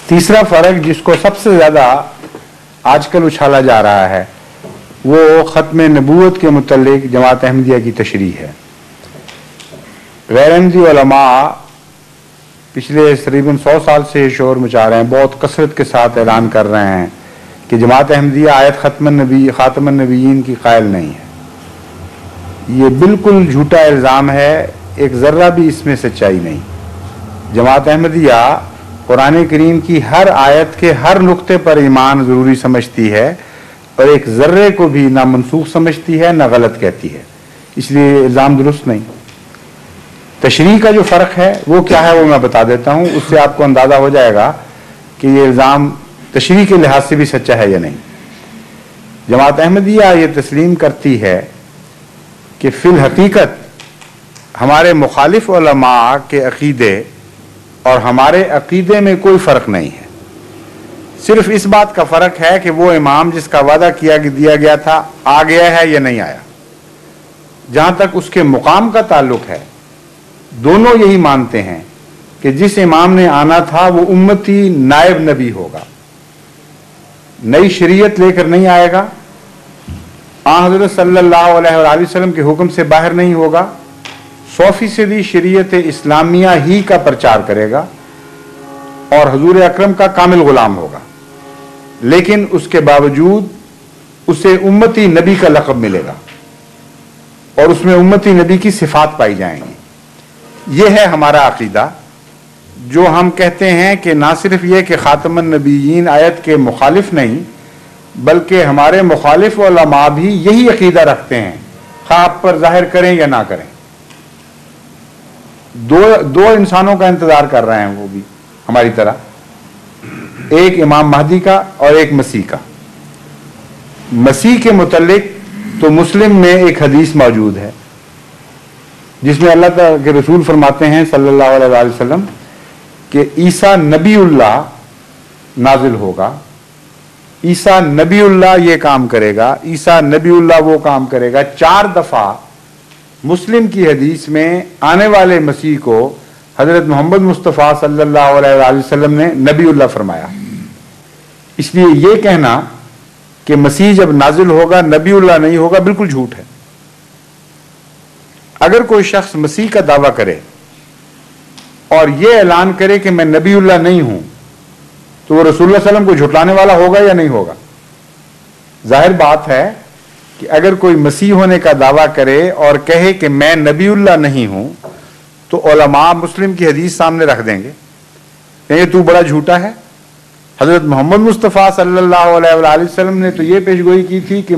تیسرا فرق جس کو سب سے زیادہ آج کل اچھالا جا رہا ہے وہ ختم نبوت کے متعلق جماعت احمدیہ کی تشریح ہے۔ غیر احمدی علماء پچھلے تقریباً 100 سال سے شور مچا رہے ہیں، بہت کثرت کے ساتھ اعلان کر رہے ہیں کہ جماعت احمدیہ آیت خاتم النبیین کی قائل نہیں ہے۔ یہ بالکل جھوٹا الزام ہے، ایک ذرہ بھی اس میں سچائی نہیں۔ جماعت احمدیہ قرآن کریم کی ہر آیت کے ہر نقطے پر ایمان ضروری سمجھتی ہے اور ایک ذرے کو بھی نہ منسوخ سمجھتی ہے نہ غلط کہتی ہے، اس لیے الزام درست نہیں۔ تشریح کا جو فرق ہے وہ کیا ہے وہ میں بتا دیتا ہوں، اس سے آپ کو اندازہ ہو جائے گا کہ یہ الزام تشریح کے لحاظ سے بھی سچا ہے یا نہیں۔ جماعت احمدیہ یہ تسلیم کرتی ہے کہ فی الحقیقت ہمارے مخالف علماء کے عقیدے اور ہمارے عقیدے میں کوئی فرق نہیں ہے، صرف اس بات کا فرق ہے کہ وہ امام جس کا وعدہ دیا گیا تھا آ گیا ہے یا نہیں آیا۔ جہاں تک اس کے مقام کا تعلق ہے دونوں یہی مانتے ہیں کہ جس امام نے آنا تھا وہ امتی نائب نبی ہوگا، نئی شریعت لے کر نہیں آئے گا، حضرت صلی اللہ علیہ وآلہ وسلم کے حکم سے باہر نہیں ہوگا، 100% شریعت اسلامیہ ہی کا پرچار کرے گا اور حضور اکرم کا کامل غلام ہوگا، لیکن اس کے باوجود اسے امتی نبی کا لقب ملے گا اور اس میں امتی نبی کی صفات پائی جائیں گی۔ یہ ہے ہمارا عقیدہ، جو ہم کہتے ہیں کہ نہ صرف یہ کہ خاتم النبیین آیت کے مخالف نہیں بلکہ ہمارے مخالف علماء بھی یہی عقیدہ رکھتے ہیں، خواہ آپ پر ظاہر کریں یا نہ کریں۔ دو انسانوں کا انتظار کر رہے ہیں وہ بھی ہماری طرح، ایک امام مہدی کا اور ایک مسیح کا۔ مسیح کے متعلق تو مسلم میں ایک حدیث موجود ہے جس میں اللہ تعالیٰ کے رسول فرماتے ہیں صلی اللہ علیہ وآلہ وسلم کہ عیسیٰ نبی اللہ نازل ہوگا، عیسیٰ نبی اللہ یہ کام کرے گا، عیسیٰ نبی اللہ وہ کام کرے گا۔ 4 دفعہ مسلم کی حدیث میں آنے والے مسیح کو حضرت محمد مصطفیٰ صلی اللہ علیہ وآلہ وسلم نے نبی اللہ فرمایا۔ اس لیے یہ کہنا کہ مسیح جب نازل ہوگا نبی اللہ نہیں ہوگا بالکل جھوٹ ہے۔ اگر کوئی شخص مسیح کا دعویٰ کرے اور یہ اعلان کرے کہ میں نبی اللہ نہیں ہوں تو وہ رسول اللہ صلی اللہ علیہ وسلم کو جھٹلانے والا ہوگا یا نہیں ہوگا؟ ظاہر بات ہے کہ اگر کوئی مسیح ہونے کا دعویٰ کرے اور کہے کہ میں نبی اللہ نہیں ہوں تو علماء مسلم کی حدیث سامنے رکھ دیں گے کہ تو بڑا جھوٹا ہے۔ حضرت محمد مصطفیٰ صلی اللہ علیہ وآلہ وسلم نے تو یہ پیشگوئی کی تھی کہ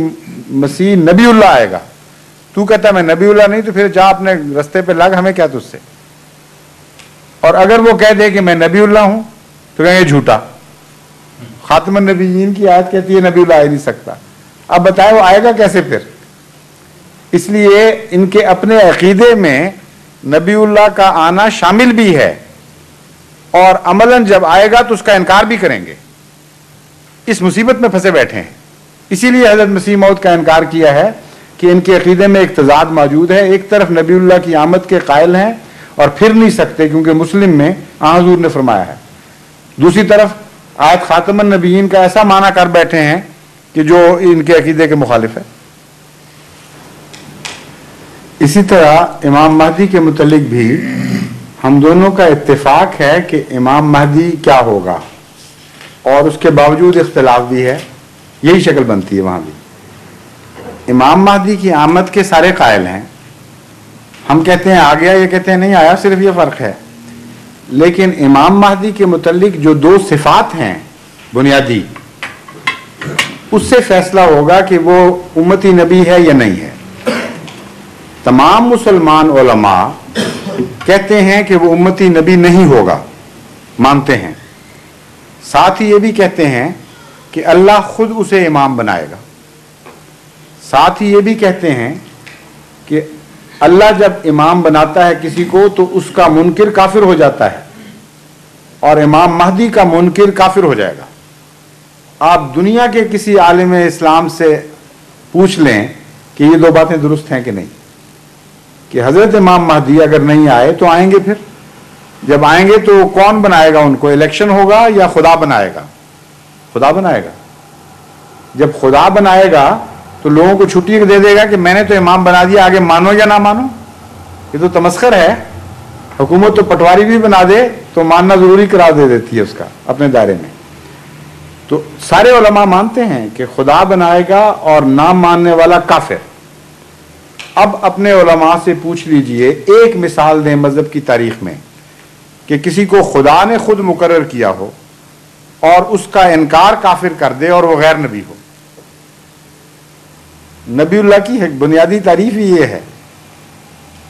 مسیح نبی اللہ آئے گا، تو کہتا ہے میں نبی اللہ نہیں، تو پھر جا اپنے رستے پہ لگ، ہمیں کیا تجھ سے۔ اور اگر وہ کہہ دے کہ میں نبی اللہ ہوں تو کہیں گے جھوٹا، خاتم النبیین کی آیت کہتی ہے نبی اللہ آ ہی نہیں سکتا۔ اب بتائے وہ آئے گا کیسے پھر؟ اس لیے ان کے اپنے عقیدے میں نبی اللہ کا آنا شامل بھی ہے اور عملاً جب آئے گا تو اس کا انکار بھی کریں گے۔ اس مصیبت میں پھنسے بیٹھے ہیں، اسی لیے حضرت مسیح موعود کا انکار کیا ہے کہ ان کے عقیدے میں ایک تضاد موجود ہے۔ ایک طرف نبی اللہ کی آمد کے قائل ہیں اور پھر نہیں سکتے کیونکہ مسلم میں حضور نے فرمایا ہے، دوسری طرف آیت خاتم النبیین کا ایسا معنی کر بیٹھے ہیں کہ جو ان کے عقیدے کے مخالف ہے۔ اسی طرح امام مہدی کے متعلق بھی ہم دونوں کا اتفاق ہے کہ امام مہدی کیا ہوگا، اور اس کے باوجود اختلاف بھی ہے، یہی شکل بنتی ہے وہاں بھی۔ امام مہدی کی آمد کے سارے قائل ہیں، ہم کہتے ہیں آ گیا، یہ کہتے ہیں نہیں آیا، صرف یہ فرق ہے۔ لیکن امام مہدی کے متعلق جو 2 صفات ہیں بنیادی، اس سے فیصلہ ہوگا کہ وہ امتی نبی ہے یا نہیں ہے۔ تمام مسلمان علماء کہتے ہیں کہ وہ امتی نبی نہیں ہوگا، مانتے ہیں، ساتھ ہی یہ بھی کہتے ہیں کہ اللہ خود اسے امام بنائے گا، ساتھ ہی یہ بھی کہتے ہیں کہ اللہ جب امام بناتا ہے کسی کو تو اس کا منکر کافر ہو جاتا ہے اور امام مہدی کا منکر کافر ہو جائے گا۔ آپ دنیا کے کسی عالم اسلام سے پوچھ لیں کہ یہ 2 باتیں درست ہیں کہ نہیں، کہ حضرت امام مہدی اگر نہیں آئے تو آئیں گے پھر، جب آئیں گے تو کون بنائے گا ان کو؟ الیکشن ہوگا یا خدا بنائے گا؟ خدا بنائے گا۔ جب خدا بنائے گا تو لوگوں کو چھٹی دے دے گا کہ میں نے تو امام بنا دیا، آگے مانو یا نہ مانو؟ یہ تو تمسخر ہے۔ حکومت تو پٹواری بھی بنا دے تو ماننا ضروری قرار دے دیتی ہے اس کا اپنے دائرے میں۔ تو سارے علماء مانتے ہیں کہ خدا بنائے گا اور نہ ماننے والا کافر۔ اب اپنے علماء سے پوچھ لیجئے، ایک مثال دیں مذہب کی تاریخ میں کہ کسی کو خدا نے خود مقرر کیا ہو اور اس کا انکار کافر کر دے اور وہ غیر نبی ہو۔ نبی اللہ کی بنیادی تعریف ہی یہ ہے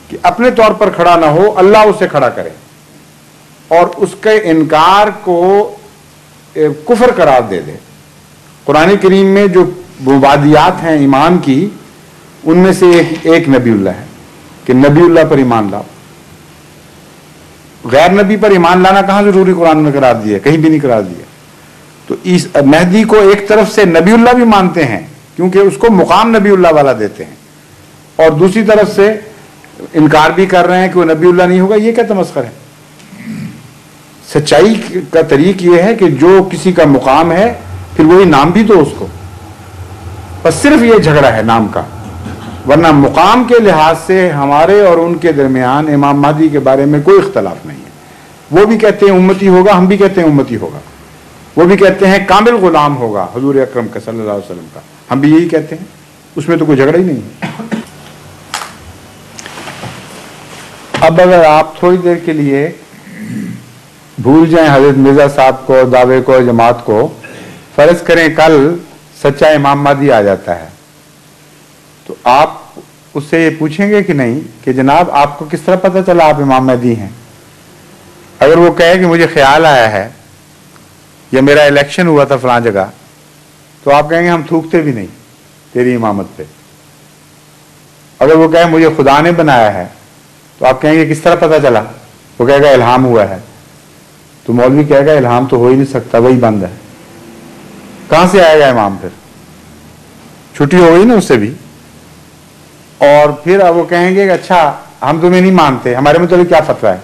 کہ اپنے طور پر کھڑا نہ ہو، اللہ اسے کھڑا کرے اور اس کے انکار کو کفر قرار دے دے۔ قرآن کریم میں جو مبادیات ہیں ایمان کی، ان میں سے ایک نبی اللہ ہے کہ نبی اللہ پر ایمان لاؤ۔ غیر نبی پر ایمان لانا کہاں ضروری قرآن میں قرار دیا؟ کہیں بھی نہیں قرار دیا۔ تو اس مہدی کو ایک طرف سے نبی اللہ بھی مانتے ہیں کیونکہ اس کو مقام نبی اللہ والا دیتے ہیں، اور دوسری طرف سے انکار بھی کر رہے ہیں کہ وہ نبی اللہ نہیں ہوگا۔ یہ کیا تمسخر ہے؟ سچائی کا طریق یہ ہے کہ جو کسی کا مقام ہے پھر وہی نام بھی تو اس کو، بس صرف یہ جھگڑا ہے نام کا، ورنہ مقام کے لحاظ سے ہمارے اور ان کے درمیان امام مہدی کے بارے میں کوئی اختلاف نہیں ہے۔ وہ بھی کہتے ہیں امتی ہوگا، ہم بھی کہتے ہیں امتی ہوگا۔ وہ بھی کہتے ہیں کامل غلام ہوگا حضور اکرم کا صلی اللہ علیہ وسلم کا، ہم بھی یہی کہتے ہیں، اس میں تو کوئی جھگڑا ہی نہیں ہے۔ اب اگر آپ تھوڑی دیر کے لیے بھول جائیں حضرت مرزا صاحب کو، دعوے کو، جماعت کو، فرض کریں کل سچا امام مہدی آ جاتا ہے، تو آپ اس سے یہ پوچھیں گے کہ نہیں کہ جناب آپ کو کس طرح پتہ چلا آپ امام مہدی ہیں؟ اگر وہ کہے کہ مجھے خیال آیا ہے یا میرا الیکشن ہوا تھا فلاں جگہ، تو آپ کہیں گے ہم تھوکتے بھی نہیں تیری امامت پہ۔ اگر وہ کہے مجھے خدا نے بنایا ہے، تو آپ کہیں گے کس طرح پتہ چلا؟ وہ کہے گا الہام ہوا ہے۔ تو مولوی کہے گا الہام تو ہو ہی نہیں سکتا، وہی بند ہے، کہاں سے آئے گا امام؟ پھر چھٹی ہو گئی نا اس سے بھی۔ اور پھر وہ کہیں گے کہ اچھا ہم تمہیں نہیں مانتے، ہمارے متعلق کیا فتویٰ ہے؟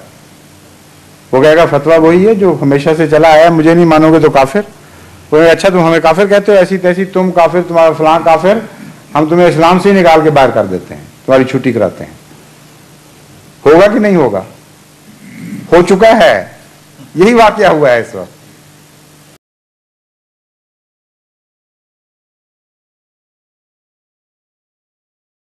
وہ کہے گا فتویٰ وہی ہے جو ہمیشہ سے چلا آیا، مجھے نہیں مانو گے تو کافر۔ وہ کہے گا اچھا تم ہمیں کافر کہتے ہو، ایسی تیسی تم کافر، تمہارا فلاں کافر، ہم تمہیں اسلام سے ہی نکال کے باہر کر دیتے ہیں، تمہاری چھٹی کراتے ہیں۔ ہوگا کہ نہیں ہوگا؟ ہو چکا ہے، یہی واقعہ ہوا ہے اس وقت۔